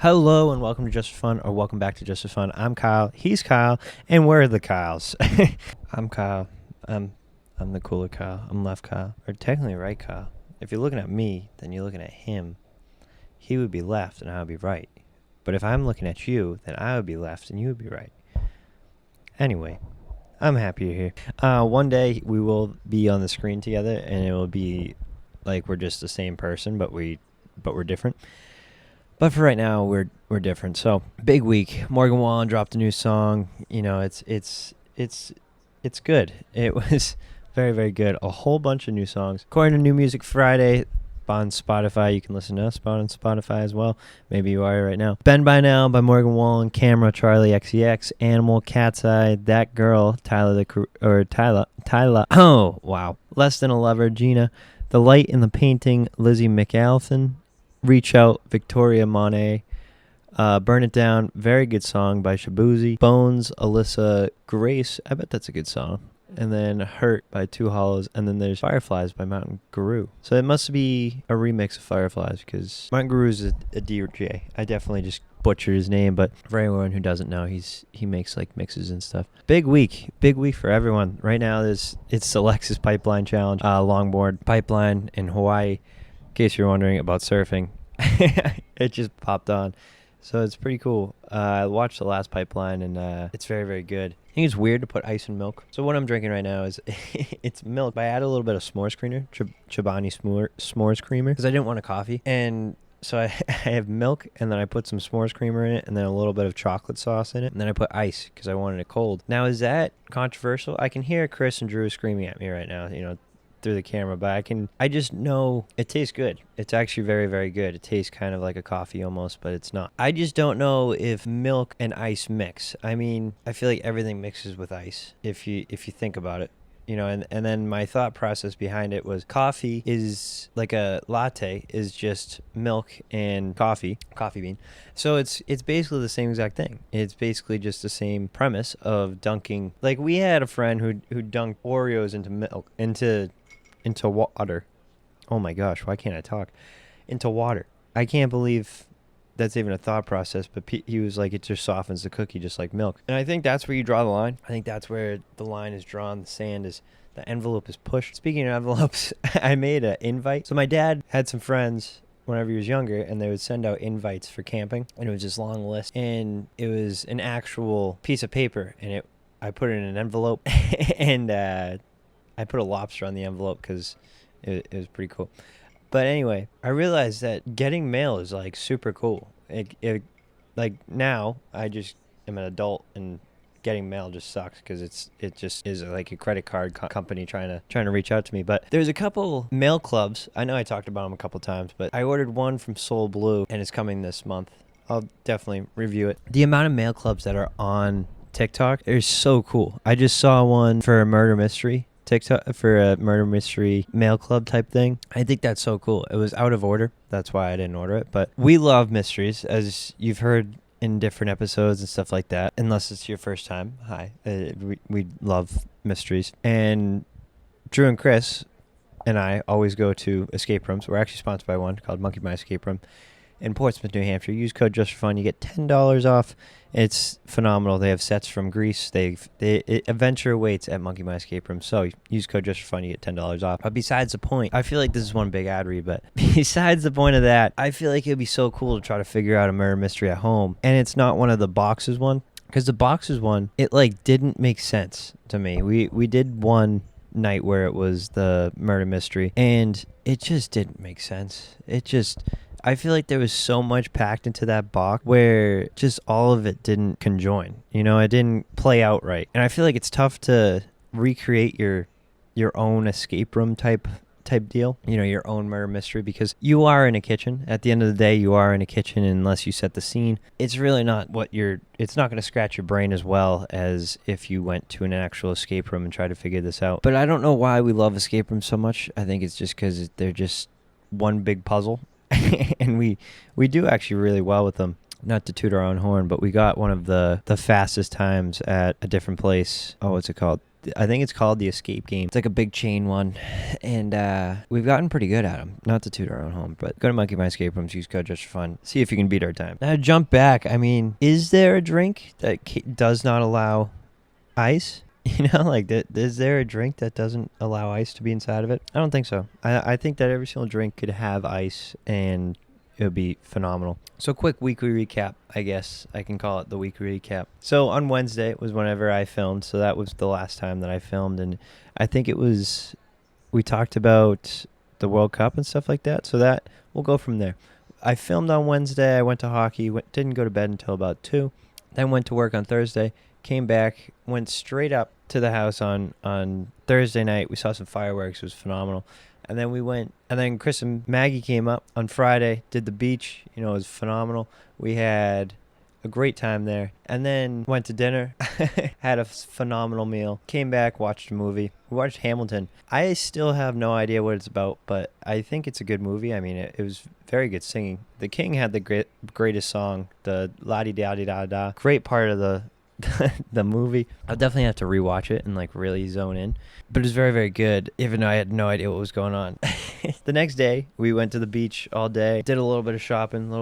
Hello and welcome to Just for Fun, or welcome back to Just for Fun. I'm Kyle, he's Kyle, and we're the Kyles. I'm Kyle. I'm the cooler Kyle. I'm left Kyle, or technically right Kyle. If you're looking at me, then you're looking at him. He would be left and I would be right. But if I'm looking at you, then I would be left and you would be right. Anyway, I'm happy you're here. One day we will be on the screen together, and it will be like we're just the same person, but we're different. But for right now, we're different. So big week. Morgan Wallen dropped a new song. You know, it's good. It was very, very good. A whole bunch of new songs. According to New Music Friday on Spotify, you can listen to us on Spotify as well. Maybe you are right now. Bend by Now by Morgan Wallen, Camera, Charlie XCX, Animal, Cat's Eye, That Girl, Tyler. Oh wow. Less Than a Lover, Gina, The Light in the Painting, Lizzie McAlpin. Reach Out, Victoria Monet. Burn It Down, very good song by Shabuzi. Bones, Alyssa Grace, I bet that's a good song. And then Hurt by Two Hollows. And then there's Fireflies by Mountain Guru. So it must be a remix of Fireflies, because Mountain Guru is a DJ. I definitely just butchered his name, but for anyone who doesn't know, he makes like mixes and stuff. Big week for everyone. Right now it's the Lexus Pipeline Challenge, longboard pipeline in Hawaii. In case you're wondering about surfing, it just popped on, so it's pretty cool. I watched the last pipeline, and it's very, very good. I think it's weird to put ice in milk. So what I'm drinking right now is it's milk, but I added a little bit of s'mores creamer, Chobani s'mores creamer, because I didn't want a coffee. And so I have milk, and then I put some s'mores creamer in it, and then a little bit of chocolate sauce in it, and then I put ice because I wanted it cold. Now, is that controversial? I can hear Chris and Drew screaming at me right now, through the camera, but I just know it tastes good. It's actually very, very good. It tastes kind of like a coffee almost, but it's not. I just don't know if milk and ice mix. I mean, I feel like everything mixes with ice if you think about it. And then my thought process behind it was coffee is like a latte is just milk and coffee bean. So it's basically the same exact thing. It's basically just the same premise of dunking. Like, we had a friend who dunked Oreos into milk, into water. Oh my gosh, why can't I talk? Into water. I can't believe that's even a thought process, but he was like, it just softens the cookie just like milk. And I think that's where you draw the line. I think that's where the line is drawn. The envelope is pushed. Speaking of envelopes, I made an invite. So my dad had some friends whenever he was younger, and they would send out invites for camping, and it was this long list, and it was an actual piece of paper, and I put it in an envelope, and I put a lobster on the envelope because it was pretty cool. But anyway, I realized that getting mail is like super cool. Like, now I just am an adult, and getting mail just sucks because it just is like a credit card company trying to reach out to me. But there's a couple mail clubs. I know I talked about them a couple times, but I ordered one from Soul Blue, and it's coming this month. I'll definitely review it. The amount of mail clubs that are on TikTok is so cool. I just saw one for a murder mystery TikTok, for a murder mystery mail club type thing. I think that's so cool. It was out of order. That's why I didn't order it. But we love mysteries, as you've heard in different episodes and stuff like that. Unless it's your first time. Hi. We love mysteries. And Drew and Chris and I always go to escape rooms. We're actually sponsored by one called Monkey My Escape Room in Portsmouth, New Hampshire. Use code Just for Fun. You get $10 off. It's phenomenal. They have sets from Greece. Adventure awaits at Monkey My Escape Room. So use code Just for Fun. You get $10 off. But besides the point, I feel like this is one big ad read, but besides the point of that, I feel like it'd be so cool to try to figure out a murder mystery at home. And it's not one of the boxes one, because the boxes one, it like didn't make sense to me. We did one night where it was the murder mystery, and it just didn't make sense. I feel like there was so much packed into that box where just all of it didn't conjoin. It didn't play out right. And I feel like it's tough to recreate your own escape room type deal, your own murder mystery, because you are in a kitchen. At the end of the day, you are in a kitchen unless you set the scene. It's really not it's not going to scratch your brain as well as if you went to an actual escape room and tried to figure this out. But I don't know why we love escape rooms so much. I think it's just because they're just one big puzzle. And we do actually really well with them. not to toot our own horn, but we got one of the fastest times at a different place. Oh, what's it called? I think it's called the Escape Game. It's like a big chain one, and we've gotten pretty good at them. Not to toot our own home, but go to Monkey My Escape Rooms, use code just for fun. See if you can beat our time. Now jump back. I mean, is there a drink that does not allow ice? You know, like, is there a drink that doesn't allow ice to be inside of it? I don't think so. I think that every single drink could have ice, and it would be phenomenal. So quick weekly recap, I guess I can call it the weekly recap. So on Wednesday was whenever I filmed. So that was the last time that I filmed. And I think we talked about the World Cup and stuff like that. So that we'll go from there. I filmed on Wednesday. I went to hockey, didn't go to bed until about 2. Then went to work on Thursday, came back, went straight up to the house on Thursday night. We saw some fireworks. It was phenomenal. And then we went, and then Chris and Maggie came up on Friday, did the beach. You know, it was phenomenal. We had a great time there. And then went to dinner, had a phenomenal meal, came back, watched a movie. We watched Hamilton. I still have no idea what it's about, but I think it's a good movie. I mean, it was very good singing. The King had the greatest song, the la-di-da-di-da-da. Great part of the movie. I'll definitely have to rewatch it and like really zone in, but it was very, very good, even though I had no idea what was going on. The next day we went to the beach all day, did a little bit of shopping,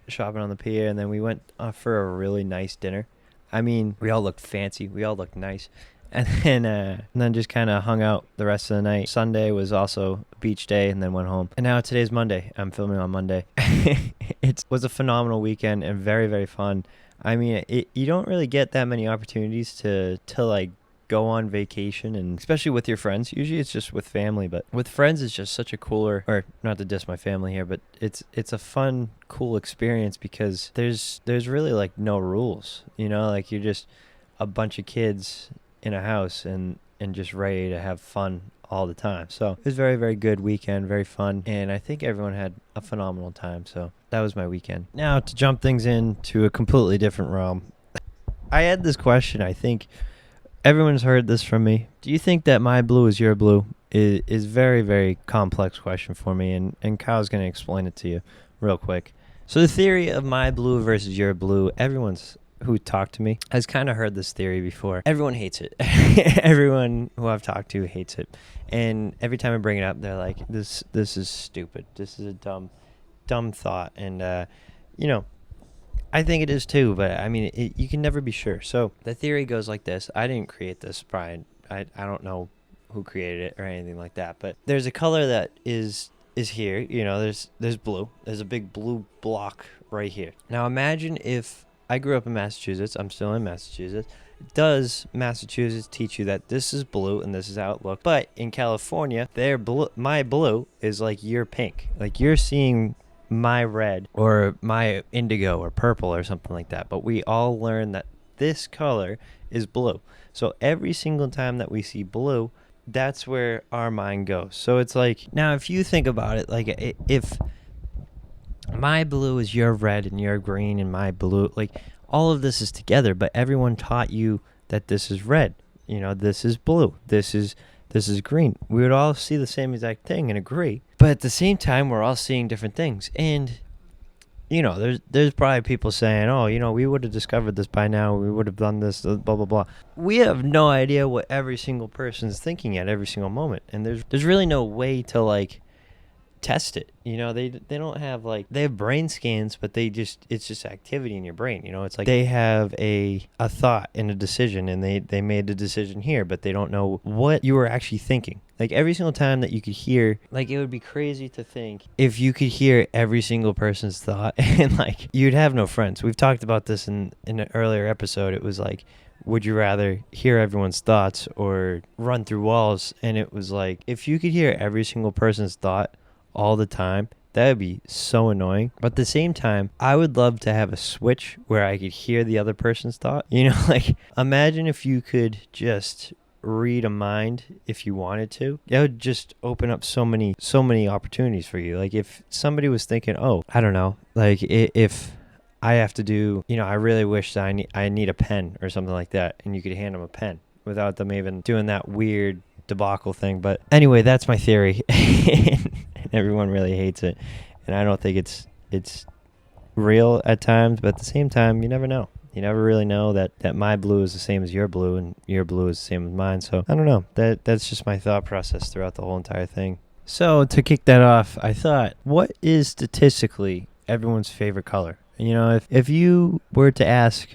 shopping on the pier, and then we went for a really nice dinner. I mean, we all looked fancy, we all looked nice, and then just kind of hung out the rest of the night. Sunday was also beach day, and then went home. And now today's Monday. I'm filming on Monday. It was a phenomenal weekend and very, very fun. I mean, you don't really get that many opportunities to like go on vacation, and especially with your friends. Usually it's just with family, but with friends it's just such a cooler, or not to diss my family here, but it's a fun, cool experience because there's really like no rules, you know, like you're just a bunch of kids in a house and just ready to have fun all the time. So it was very, very good weekend, very fun, and I think everyone had a phenomenal time. So that was my weekend. Now to jump things into a completely different realm, I had this question. I think everyone's heard this from me. Do you think that my blue is your blue? Is very, very complex question for me, and Kyle's going to explain it to you real quick. So the theory of my blue versus your blue, everyone's who talked to me has kind of heard this theory before. Everyone hates it. Everyone who I've talked to hates it. And every time I bring it up, they're like, this is stupid. This is a dumb thought. And, you know, I think it is too, but I mean, you can never be sure. So the theory goes like this. I didn't create this, Brian. I don't know who created it or anything like that, but there's a color that is here. You know, there's blue. There's a big blue block right here. Now imagine if I grew up in Massachusetts. I'm still in Massachusetts. Does Massachusetts teach you that this is blue and this is how it looks? But in California, my blue is like your pink. Like you're seeing my red or my indigo or purple or something like that. But we all learn that this color is blue. So every single time that we see blue, that's where our mind goes. So it's like, now if you think about it, like if my blue is your red and your green and my blue, like all of this is together, but everyone taught you that this is red, you know, this is blue, this is green. We would all see the same exact thing and agree, but at the same time we're all seeing different things. And you know, there's probably people saying, oh, you know, we would have discovered this by now, we would have done this, blah blah blah. We have no idea what every single person's thinking at every single moment, and there's really no way to like test it. You know, they don't have like, they have brain scans, but it's just activity in your brain. You know, it's like they have a thought and a decision, and they made the decision here, but they don't know what you were actually thinking. Like every single time that you could hear, like it would be crazy to think if you could hear every single person's thought, and like you'd have no friends. We've talked about this in an earlier episode. It was like, would you rather hear everyone's thoughts or run through walls? And it was like, if you could hear every single person's thought all the time, that would be so annoying. But at the same time, I would love to have a switch where I could hear the other person's thought. You know, like imagine if you could just read a mind if you wanted to. That would just open up so many opportunities for you. Like if somebody was thinking, oh, I don't know, like if I have to do, you know, I really wish that I need a pen or something like that, and you could hand them a pen without them even doing that weird debacle thing. But anyway, that's my theory. And everyone really hates it, and I don't think it's real at times, but at the same time, you never know. You never really know that my blue is the same as your blue and your blue is the same as mine. So I don't know. That's just my thought process throughout the whole entire thing. So to kick that off, I thought, what is statistically everyone's favorite color? You know, if you were to ask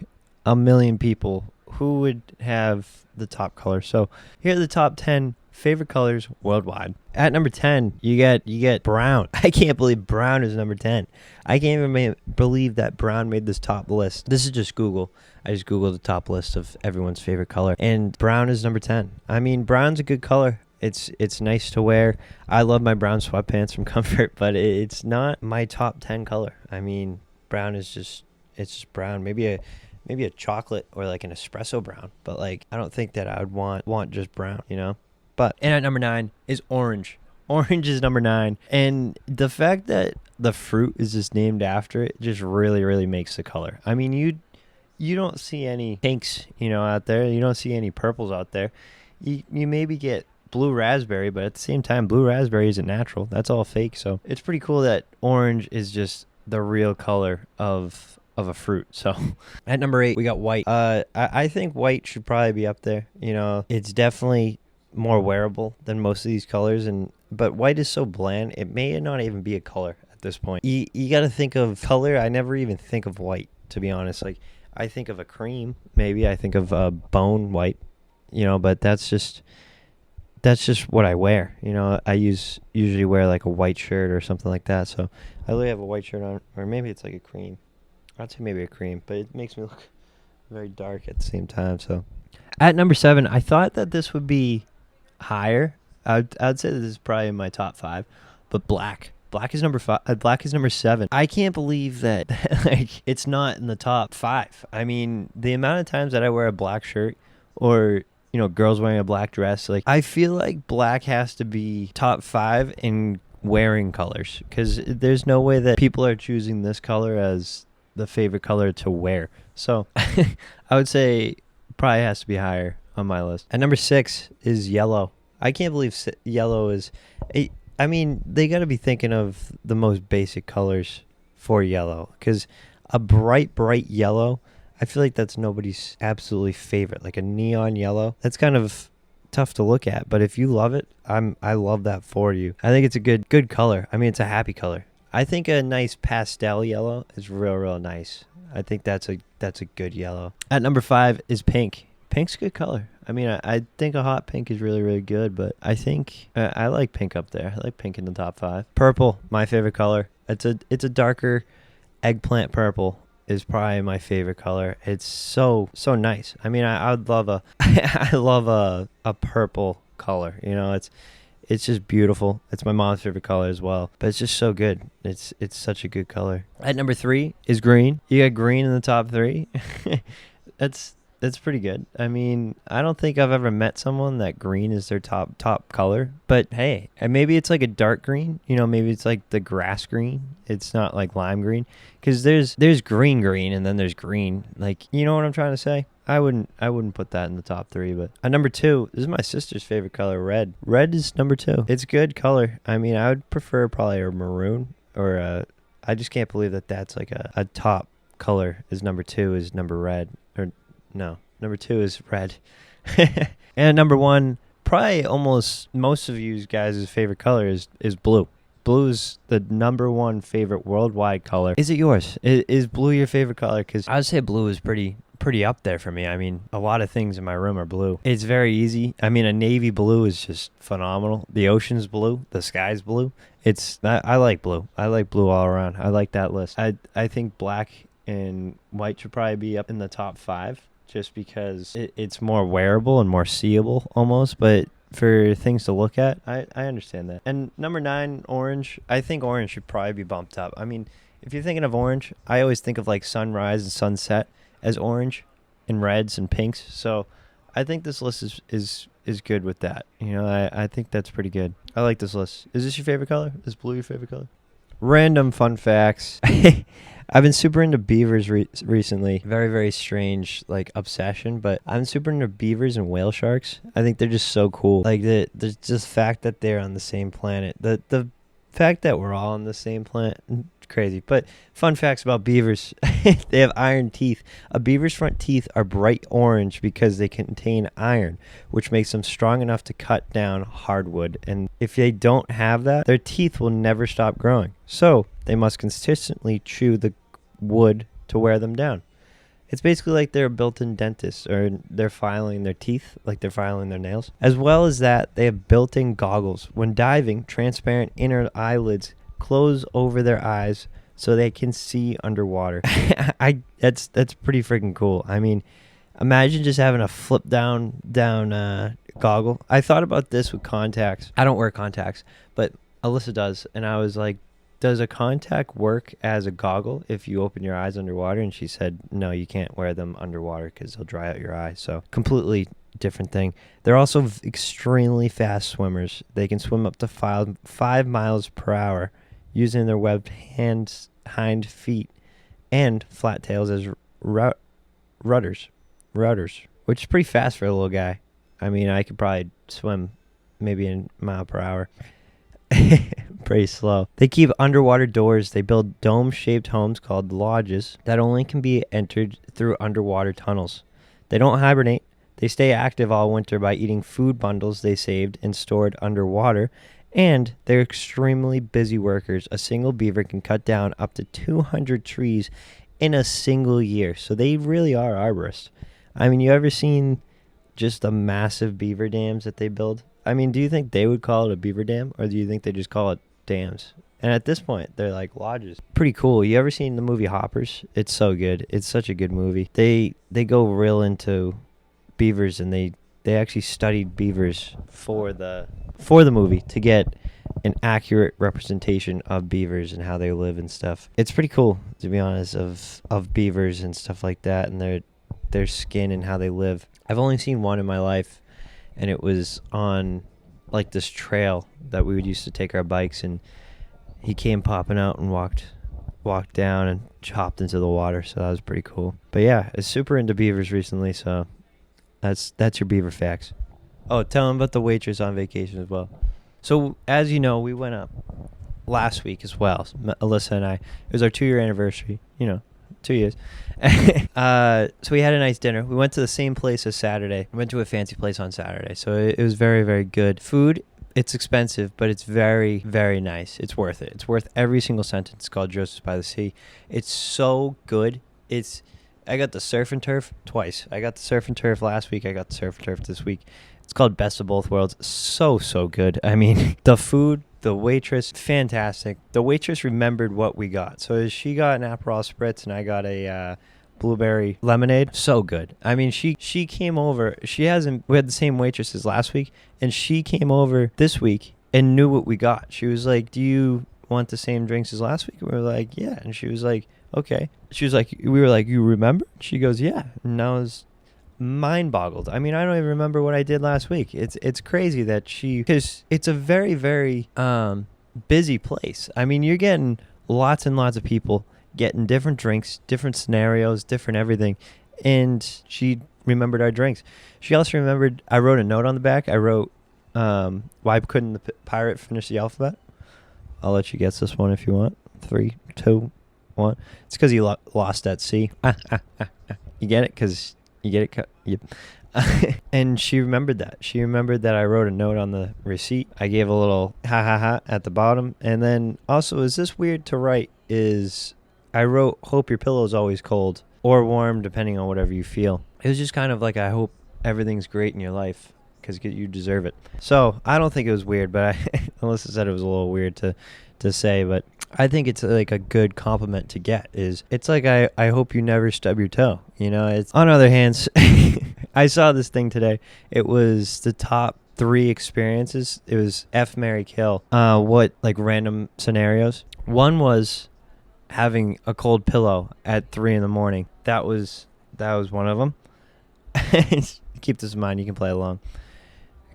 a million people who would have the top color. So here are the top 10 favorite colors worldwide. At number 10, you get brown. I can't believe brown is number 10. I can't even believe that brown made this top list. This is just Google. I just Googled the top list of everyone's favorite color, and brown is number 10. I mean, brown's a good color. It's nice to wear. I love my brown sweatpants from Comfort, but it's not my top 10 color. I mean, brown is just brown. Maybe a chocolate or like an espresso brown, but like I don't think that I would want just brown, you know? And at number 9 is orange. Orange is number 9. And the fact that the fruit is just named after it just really, really makes the color. I mean, you don't see any pinks, out there. You don't see any purples out there. You maybe get blue raspberry, but at the same time, blue raspberry isn't natural. That's all fake. So it's pretty cool that orange is just the real color of a fruit. So at number 8, we got white. I think white should probably be up there. It's definitely more wearable than most of these colors, but white is so bland, it may not even be a color at this point. You got to think of color. I never even think of white, to be honest. Like, I think of a cream, maybe I think of a bone white, but that's just what I wear. I usually wear like a white shirt or something like that. So I literally have a white shirt on, or maybe it's like a cream. I'd say maybe a cream, but it makes me look very dark at the same time. So at number 7, I thought that this would be higher. I'd say this is probably in my top 5, but black is number 5. Black is number 7. I can't believe that like it's not in the top 5. I mean, the amount of times that I wear a black shirt, or girls wearing a black dress, like I feel like black has to be top 5 in wearing colors, because there's no way that people are choosing this color as the favorite color to wear. So I would say probably has to be higher on my list. At number 6 is yellow. I can't believe yellow is... I mean, they got to be thinking of the most basic colors for yellow, because a bright yellow, I feel like that's nobody's absolutely favorite. Like a neon yellow, that's kind of tough to look at, but if you love it, I love that for you. I think it's a good color. I mean, it's a happy color. I think a nice pastel yellow is real nice. I think that's a good yellow. At number 5 is pink. Pink's a good color. I mean, I think a hot pink is really, really good, but I think I like pink up there. I like pink in the top 5. Purple, my favorite color. It's a darker eggplant purple is probably my favorite color. It's so nice. I mean, I would love I love a purple color. It's just beautiful. It's my mom's favorite color as well, but it's just so good. It's such a good color. At number 3 is green. You got green in the top 3. That's pretty good. I mean, I don't think I've ever met someone that green is their top color, but hey, and maybe it's like a dark green, maybe it's like the grass green. It's not like lime green, because there's green and then there's green. Like, you know what I'm trying to say? I wouldn't put that in the top 3, but at number 2, this is my sister's favorite color, red. Red is number 2. It's a good color. I mean, I would prefer probably a maroon or I just can't believe that that's like a top color is number 2 is number red. No, number 2 is red. And number 1, probably almost most of you guys' favorite color is blue. Blue is the number 1 favorite worldwide color. Is it yours? Is blue your favorite color? Because I would say blue is pretty up there for me. I mean, a lot of things in my room are blue. It's very easy. I mean, a navy blue is just phenomenal. The ocean's blue. The sky's blue. I like blue. I like blue all around. I like that list. I think black and white should probably be up in the top 5. Just because it's more wearable and more seeable almost, but for things to look at, I understand that. And number 9, orange. I think orange should probably be bumped up. I mean, if you're thinking of orange, I always think of like sunrise and sunset as orange, and reds and pinks. So I think this list is good with that. I think that's pretty good. I like this list. Is this your favorite color? Is blue your favorite color? Random fun facts. I've been super into beavers recently. Very, very strange, like, obsession, but I'm super into beavers and whale sharks. I think they're just so cool. Like, the just fact that they're on the same planet. The fact that we're all on the same planet crazy. But fun facts about beavers. They have iron teeth. A beaver's front teeth are bright orange because they contain iron, which makes them strong enough to cut down hardwood. And if they don't have that, their teeth will never stop growing. So they must consistently chew the wood to wear them down. It's basically like they're a built-in dentist, or they're filing their teeth like they're filing their nails. As well as that, they have built-in goggles. When diving, transparent inner eyelids close over their eyes so they can see underwater. That's pretty freaking cool. I mean, imagine just having a flip down goggle. I thought about this with contacts. I don't wear contacts, but Alyssa does, and I was like, does a contact work as a goggle if you open your eyes underwater? And she said, no, you can't wear them underwater because they'll dry out your eyes. So completely different thing. They're also extremely fast swimmers. They can swim up to 5 miles per hour using their webbed hind feet and flat tails as rudders, which is pretty fast for a little guy. I mean, I could probably swim maybe a mile per hour. Pretty slow. They keep underwater doors. They build dome-shaped homes called lodges that only can be entered through underwater tunnels. They don't hibernate. They stay active all winter by eating food bundles they saved and stored underwater, and they're extremely busy workers. A single beaver can cut down up to 200 trees in a single year, so they really are arborists. I mean, you ever seen just the massive beaver dams that they build? I mean, do you think they would call it a beaver dam, or do you think they just call it dams? And at this point, they're like lodges. Pretty cool. You ever seen the movie Hoppers? It's so good. It's such a good movie. They go real into beavers, and they actually studied beavers for the movie to get an accurate representation of beavers and how they live and stuff. It's pretty cool, to be honest, of beavers and stuff like that, and their skin and how they live. I've only seen one in my life, and it was on like this trail that we would used to take our bikes, and he came popping out and walked down and hopped into the water, so that was pretty cool. But yeah, I'm super into beavers recently, so that's your beaver facts. Oh, tell him about the waitress on vacation as well. So as you know, we went up last week as well, Alyssa and I. It was our 2-year anniversary, 2 years. So we had a nice dinner. We went to the same place as Saturday. We went to a fancy place on Saturday. So it was very, very good. Food, it's expensive, but it's very, very nice. It's worth it. It's worth every single cent. It's called Joseph's by the Sea. It's so good. I got the surf and turf twice. I got the surf and turf last week. I got the surf and turf this week. It's called Best of Both Worlds. So good. I mean, the food, the waitress, fantastic. The waitress remembered what we got. So she got an Aperol Spritz, and I got a blueberry lemonade. So good. I mean, she came over. We had the same waitress as last week, and she came over this week and knew what we got. She was like, do you want the same drinks as last week? And we were like, yeah. And she was like, okay. She was like, we were like, you remember? She goes, yeah. And I was mind boggled. I mean, I don't even remember what I did last week. It's crazy that because it's a very, very busy place. I mean, you're getting lots and lots of people getting different drinks, different scenarios, different everything. And she remembered our drinks. She also remembered, I wrote a note on the back. I wrote, why couldn't the pirate finish the alphabet? I'll let you guess this one if you want. 3, 2, 1. It's because he lost at sea. You get it? Because you get it? Yep. And she remembered that. She remembered that I wrote a note on the receipt. I gave a little ha at the bottom. And then also, is this weird to write? I wrote, hope your pillow is always cold or warm, depending on whatever you feel. It was just kind of like, I hope everything's great in your life because you deserve it. So I don't think it was weird, but Alyssa said it was a little weird to say, but I think it's like a good compliment to get. It's like, I hope you never stub your toe. It's on other hands. I saw this thing today. It was the top 3 experiences. It was F, Marry, Kill. What like random scenarios. One was having a cold pillow at 3 a.m. That was one of them. Keep this in mind. You can play along.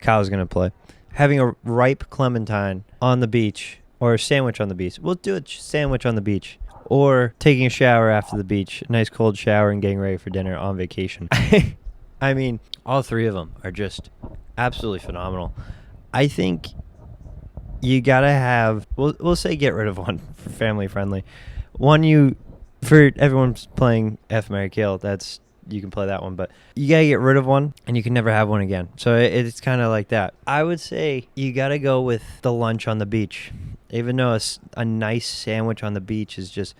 Kyle's gonna play. Having a ripe clementine on the beach, or a sandwich on the beach. We'll do a sandwich on the beach. Or taking a shower after the beach. A nice cold shower and getting ready for dinner on vacation. I mean, all 3 of them are just absolutely phenomenal. I think you gotta have. We'll say get rid of one for family friendly. One you for everyone's playing F Mary Kill. That's you can play that one, but you gotta get rid of one, and you can never have one again. So it's kind of like that. I would say you gotta go with the lunch on the beach, even though a nice sandwich on the beach is just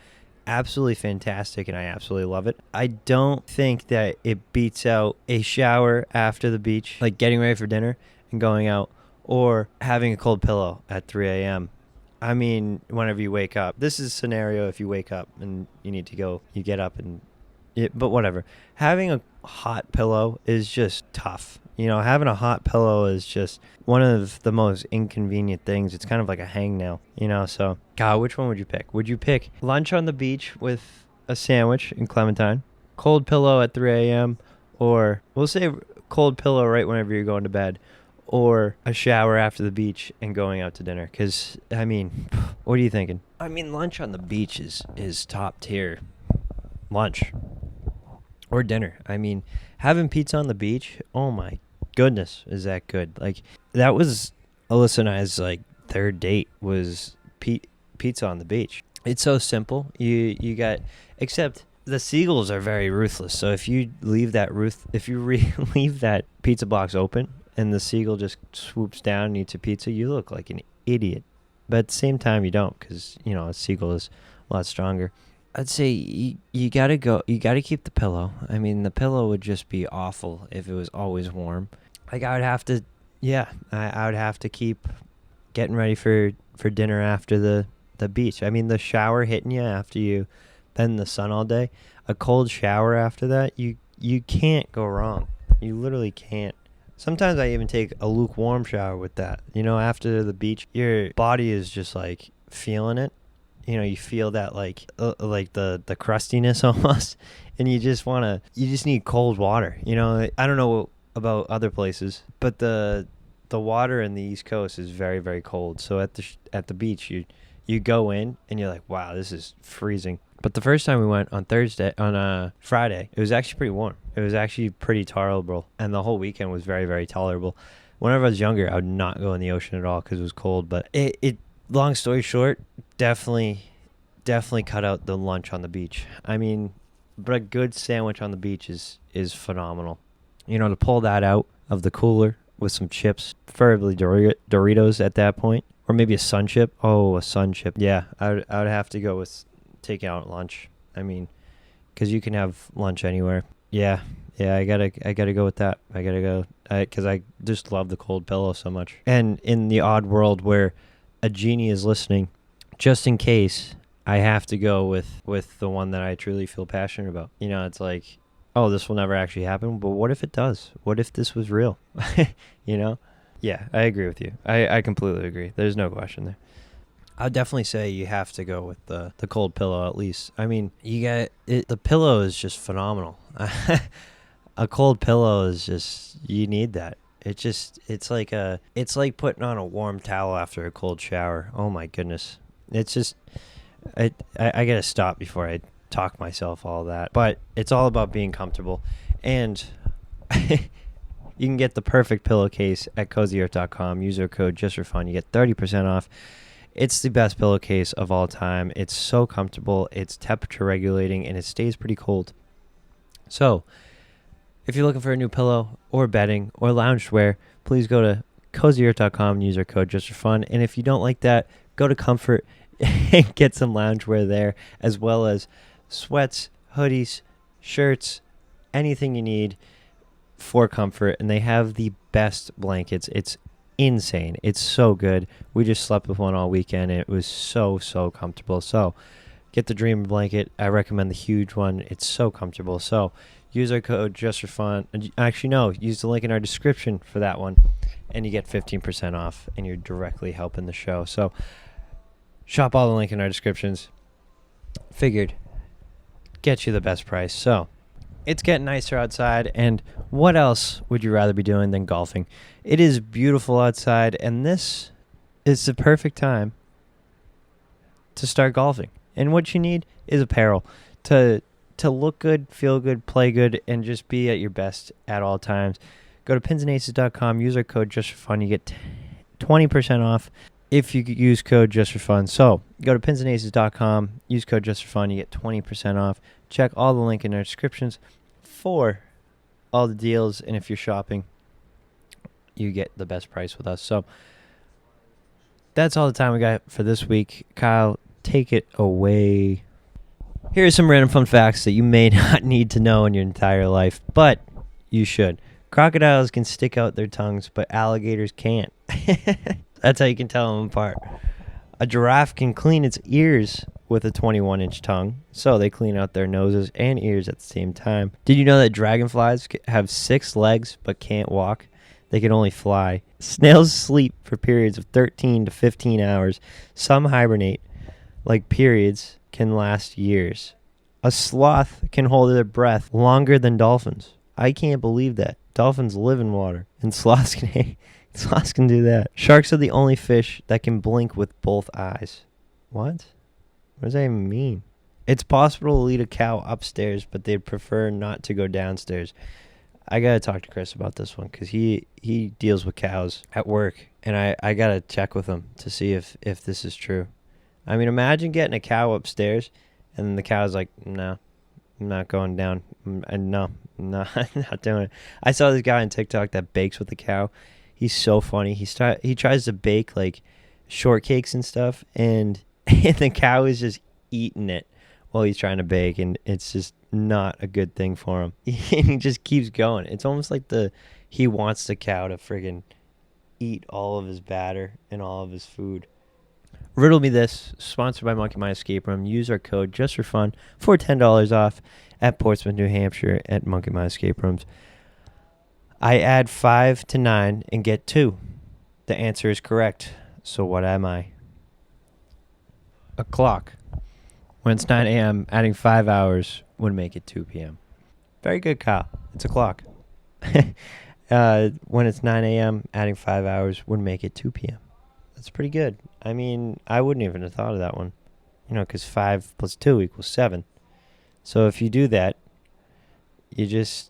absolutely fantastic, and I absolutely love it. I don't think that it beats out a shower after the beach, like getting ready for dinner and going out, or having a cold pillow at 3 a.m. I mean, whenever you wake up. This is a scenario if you wake up and you need to go, you get up and but whatever. Having a hot pillow is just tough. Having a hot pillow is just one of the most inconvenient things. It's kind of like a hangnail, so God, which one would you pick? Would you pick lunch on the beach with a sandwich in Clementine, cold pillow at 3 a.m., or we'll say cold pillow right whenever you're going to bed, or a shower after the beach and going out to dinner? Because, I mean, what are you thinking? I mean, lunch on the beach is top tier lunch. Or dinner. I mean, having pizza on the beach, oh my goodness, is that good. Like, that was Alyssa and I's, third date was pizza on the beach. It's so simple. You got, except the seagulls are very ruthless. So if you leave that leave that pizza box open and the seagull just swoops down and eats a pizza, you look like an idiot. But at the same time, you don't, because, a seagull is a lot stronger. I'd say you gotta keep the pillow. I mean, the pillow would just be awful if it was always warm. I would have to, I would have to keep getting ready for dinner after the beach. I mean, the shower hitting you after you been in the sun all day, a cold shower after that, you can't go wrong. You literally can't. Sometimes I even take a lukewarm shower with that. After the beach, your body is just feeling it. You feel that the crustiness almost, and you just need cold water. I don't know about other places, but the water in the East Coast is very, very cold. So at the beach, you go in and you're like, wow, this is freezing. But the first time we went on Friday, it was actually pretty warm. It was actually pretty tolerable, and the whole weekend was very, very tolerable. Whenever I was younger, I would not go in the ocean at all because it was cold. But it long story short, definitely cut out the lunch on the beach. I mean, but a good sandwich on the beach is phenomenal. To pull that out of the cooler with some chips, preferably Doritos at that point, or maybe a Sun Chip. Oh, a Sun Chip. Yeah, I would have to go with taking out lunch. I mean, because you can have lunch anywhere. Yeah, I gotta go with that. I gotta go because I just love the cold pillow so much. And in the odd world where a genie is listening, just in case, I have to go with the one that I truly feel passionate about. It's like, oh, this will never actually happen, but what if it does? What if this was real? Yeah, I agree with you. I completely agree. There's no question there. I'd definitely say you have to go with the cold pillow at least. I mean, the pillow is just phenomenal. A cold pillow is just, you need that. It's like putting on a warm towel after a cold shower. Oh my goodness. It's just, I gotta stop before I talk myself all that. But it's all about being comfortable. And you can get the perfect pillowcase at CozyEarth.com. Use our code JustForFun. You get 30% off. It's the best pillowcase of all time. It's so comfortable. It's temperature regulating, and it stays pretty cold. So, if you're looking for a new pillow or bedding or loungewear, please go to CozyEarth.com and use our code JustForFun. And if you don't like that, go to Comfort and get some loungewear there, as well as sweats, hoodies, shirts, anything you need for comfort. And they have the best blankets. It's insane. It's so good. We just slept with one all weekend, and it was so comfortable. So get the Dream blanket. I recommend the huge one. It's so comfortable. So use our code JustForFun. Actually, no, use the link in our description for that one, and you get 15% off, and you're directly helping the show. So shop all the link in our descriptions. Figured get you the best price. So it's getting nicer outside, and what else would you rather be doing than golfing? It is beautiful outside, and this is the perfect time to start golfing. And what you need is apparel to look good, feel good, play good, and just be at your best at all times. Go to pinsandaces.com, use our code JustForFun. You get 20% off. if you use code JustForFun. So go to pinsandaces.com, use code JustForFun, you get 20% off. Check all the link in our descriptions for all the deals, and if you're shopping, you get the best price with us. So that's all the time we got for this week. Kyle, take it away. Here are some random fun facts that you may not need to know in your entire life, but you should. Crocodiles can stick out their tongues, but alligators can't. That's how you can tell them apart. A giraffe can clean its ears with a 21-inch tongue, so they clean out their noses and ears at the same time. Did you know that dragonflies have 6 legs but can't walk? They can only fly. Snails sleep for periods of 13 to 15 hours. Some hibernate, like periods can last years. A sloth can hold their breath longer than dolphins. I can't believe that. Dolphins live in water, and sloths can do that. Sharks are the only fish that can blink with both eyes. What? What does that even mean? It's possible to lead a cow upstairs, but they'd prefer not to go downstairs. I got to talk to Chris about this one because he deals with cows at work, and I got to check with him to see if this is true. I mean, imagine getting a cow upstairs, and then the cow's like, no, I'm not going down. No, I'm not doing it. I saw this guy on TikTok that bakes with the cow. He's so funny. He tries to bake like shortcakes and stuff, and the cow is just eating it while he's trying to bake, and it's just not a good thing for him. And he just keeps going. It's almost like he wants the cow to friggin' eat all of his batter and all of his food. Riddle Me This, sponsored by Monkey My Escape Room. Use our code JustForFun for $10 off at Portsmouth, New Hampshire at Monkey My Escape Rooms. I add 5 to 9 and get 2. The answer is correct. So what am I? A clock. When it's 9 a.m., adding 5 hours would make it 2 p.m. Very good, Kyle. It's a clock. When it's 9 a.m., adding 5 hours would make it 2 p.m. That's pretty good. I mean, I wouldn't even have thought of that one. Because 5 plus 2 equals 7. So if you do that, you just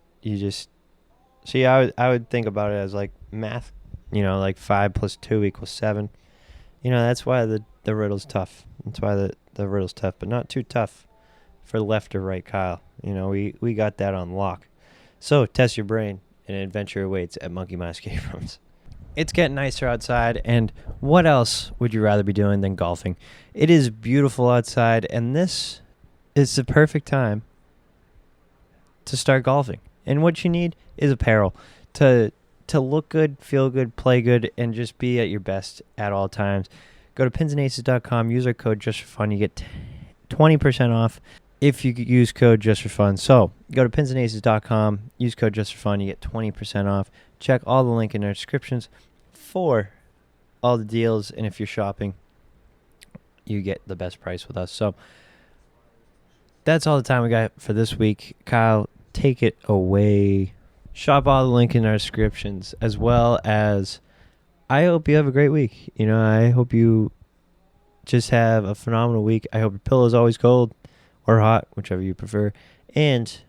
see, I would think about it as like math, like 5 plus 2 equals 7. That's why the riddle's tough. That's why the riddle's tough, but not too tough for left or right Kyle. We got that on lock. So test your brain, and adventure awaits at Monkey My Escape Rooms. It's getting nicer outside, and what else would you rather be doing than golfing? It is beautiful outside, and this is the perfect time to start golfing. And what you need is apparel to look good, feel good, play good, and just be at your best at all times. Go to pinsandaces.com, use our code JustForFun. You get 20% off if you use code JustForFun. So go to pinsandaces.com, use code JustForFun. You get 20% off. Check all the link in our descriptions for all the deals, and if you're shopping, you get the best price with us. So that's all the time we got for this week. Kyle, take it away. Shop all the link in our descriptions, as well as I hope you have a great week. I hope you just have a phenomenal week. I hope your pillow is always cold or hot, whichever you prefer. And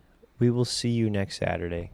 we will see you next Saturday.